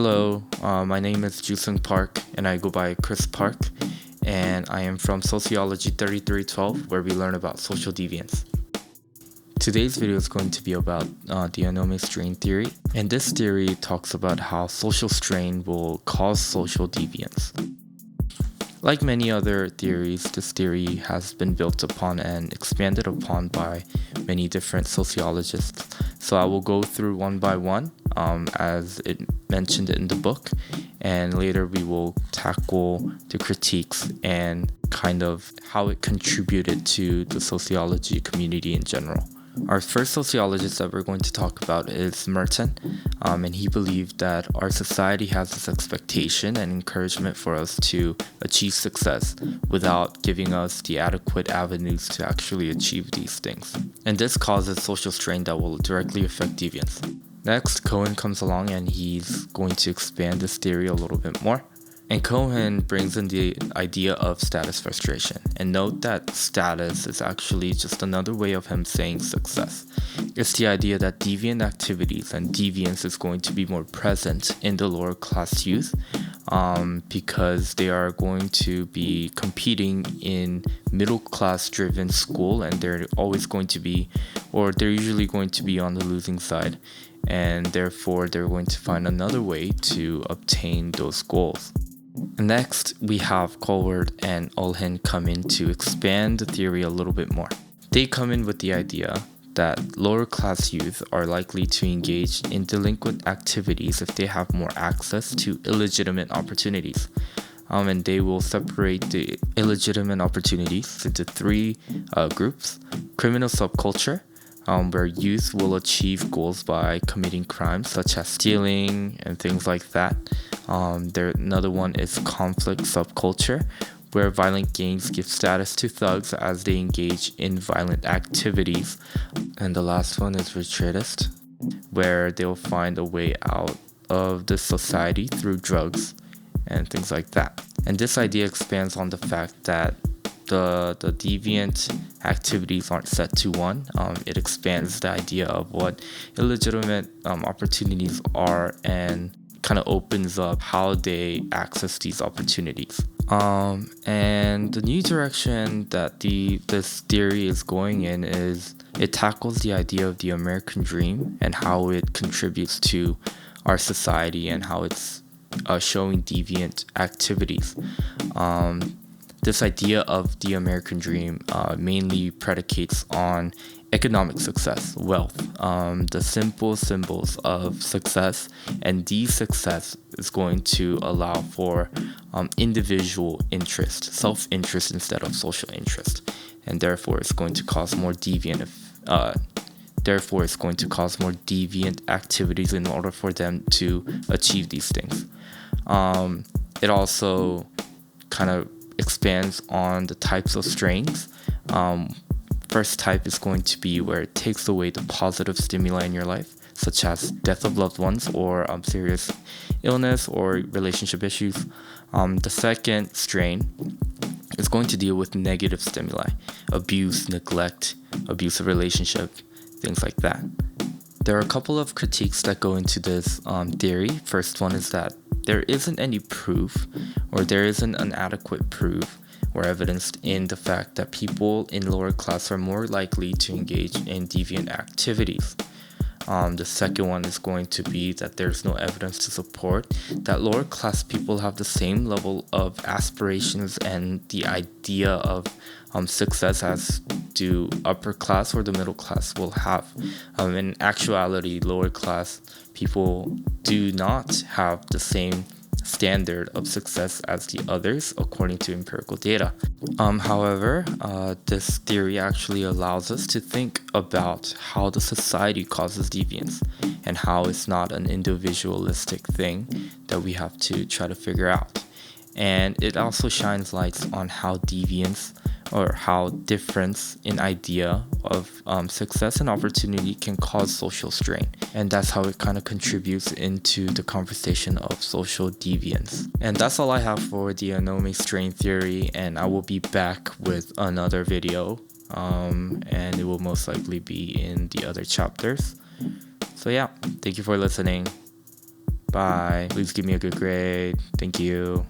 Hello, my name is Jusung Park, and I go by Chris Park, and I am from Sociology 3312, where we learn about social deviance. Today's video is going to be about the Anomie strain theory, and this theory talks about how social strain will cause social deviance. Like many other theories, this theory has been built upon and expanded upon by many different sociologists. So I will go through one by one, as it mentioned in the book, and later we will tackle the critiques and kind of how it contributed to the sociology community in general. Our first sociologist that we're going to talk about is Merton, and he believed that our society has this expectation and encouragement for us to achieve success without giving us the adequate avenues to actually achieve these things. And this causes social strain that will directly affect deviance. Next, Cohen comes along and he's going to expand this theory a little bit more. And Cohen brings in the idea of status frustration. And note that status is actually just another way of him saying success. It's the idea that deviant activities and deviance is going to be more present in the lower class youth because they are going to be competing in middle class driven school, and they're always going to be, or they're usually going to be on the losing side. And therefore, they're going to find another way to obtain those goals. Next, we have Colward and Ulhin come in to expand the theory a little bit more. They come in with the idea that lower class youth are likely to engage in delinquent activities if they have more access to illegitimate opportunities. And they will separate the illegitimate opportunities into three groups: criminal subculture, where youth will achieve goals by committing crimes such as stealing and things like that. Another one is conflict subculture, where violent gangs give status to thugs as they engage in violent activities. And the last one is retreatist, where they'll find a way out of the society through drugs and things like that. And this idea expands on the fact that the deviant activities aren't set to one. It expands the idea of what illegitimate opportunities are and kind of opens up how they access these opportunities. And the new direction that this theory is going in is it tackles the idea of the American dream and how it contributes to our society and how it's showing deviant activities. This idea of the American dream mainly predicates on economic success, wealth, the simple symbols of success, and these success is going to allow for individual interest, self-interest instead of social interest, and therefore it's going to cause more deviant activities in order for them to achieve these things. It also kind of expands on the types of strains. First type is going to be where it takes away the positive stimuli in your life, such as death of loved ones or serious illness or relationship issues. The second strain is going to deal with negative stimuli, abuse, neglect, abusive relationship, things like that. There are a couple of critiques that go into this theory. First one is that there isn't any proof, or there isn't an adequate proof or evidence in the fact that people in lower class are more likely to engage in deviant activities. The second one is going to be that there's no evidence to support that lower class people have the same level of aspirations and the idea of success as do upper class or the middle class will have. In actuality, lower class people do not have the same standard of success as the others according to empirical data. However, this theory actually allows us to think about how the society causes deviance and how it's not an individualistic thing that we have to try to figure out. And it also shines lights on how deviance or how difference in idea of success and opportunity can cause social strain. And that's how it kind of contributes into the conversation of social deviance. And that's all I have for the Anomie strain theory, and I will be back with another video, and it will most likely be in the other chapters. So yeah, thank you for listening. Bye. Please give me a good grade. Thank you.